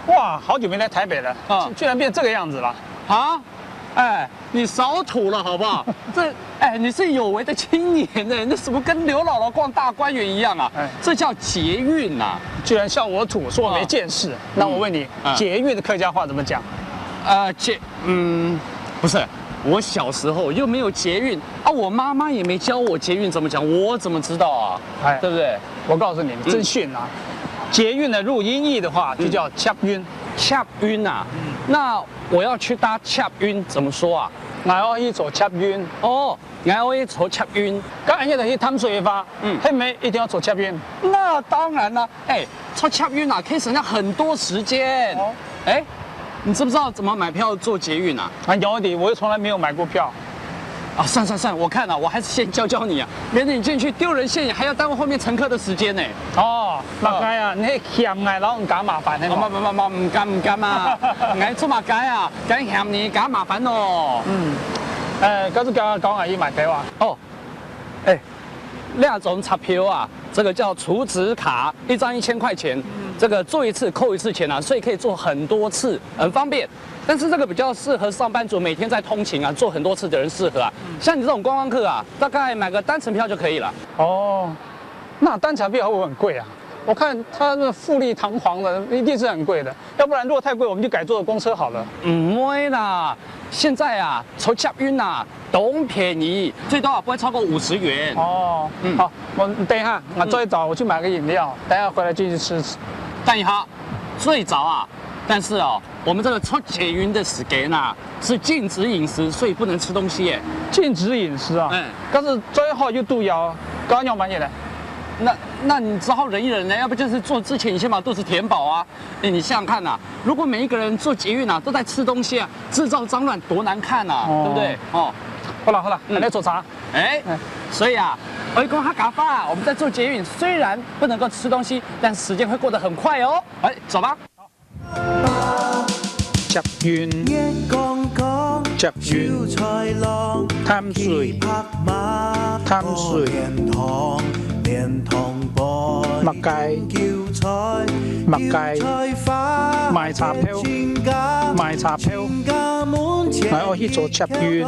哇，好久没来台北了，居然变这个样子了啊！哎，你少土了好不好？你是有为的青年呢，那什么跟刘姥姥逛大观园一样啊？这叫捷运呐！居然笑我土，说我没见识。那我问你，捷运的客家话怎么讲？不是，我小时候又没有捷运啊，我妈妈也没教我捷运怎么讲，我怎么知道啊？对不对？我告诉你，真逊啊！捷运的入音译的话，就叫恰晕，恰晕啊。那我要去搭恰晕怎么说啊？我要去坐恰晕哦，我要去坐恰晕。刚才的去探水吧，黑妹一定要坐恰晕。那当然了，坐恰晕啊，可以省下很多时间。你知不知道怎么买票坐捷运啊？有的，我又从来没有买过票。算，我看了，我还是先教你啊，免得你进去丢人现眼，还要耽误后面乘客的时间呢。马街啊，你欠我，然后唔敢麻煩你。唔敢啊，我做馬街啊，梗嫌你假麻煩咯。嗰次講阿姨買票啊。2種插票啊，这个叫储值卡，1张1000块钱，这个做一次扣一次钱啊，所以可以做很多次，很方便。但是这个比较适合上班族，每天在通勤啊，做很多次的人适合啊。像你这种观光客啊，大概买个单程票就可以了。那单程票会不会很贵啊？我看它那富丽堂皇的，一定是很贵的。要不然如果太贵，我们就改坐公车好了。唔会啦，现在啊，坐捷运啊，都便宜，最多不会超过50元。好，我等一下，我最早我去买个饮料，等一下回来继续吃。等一下，最早啊，但是我们这个坐捷运的时间啊，是禁止饮食，所以不能吃东西耶。禁止饮食啊？但是最好就肚腰，刚要买嘢嘞。那你只好忍一忍呢，要不就是做之前你先把肚子填饱啊。你想想看呐，如果每一个人坐捷运啊都在吃东西啊，制造脏乱多难看啊，对不对？好了，还在做啥？所以啊，我讲哈嘎发，我们在做捷运，虽然不能够吃东西，但时间会过得很快哦。走吧。捷运，貪水，麥雞，賣茶票，我要去做捷運，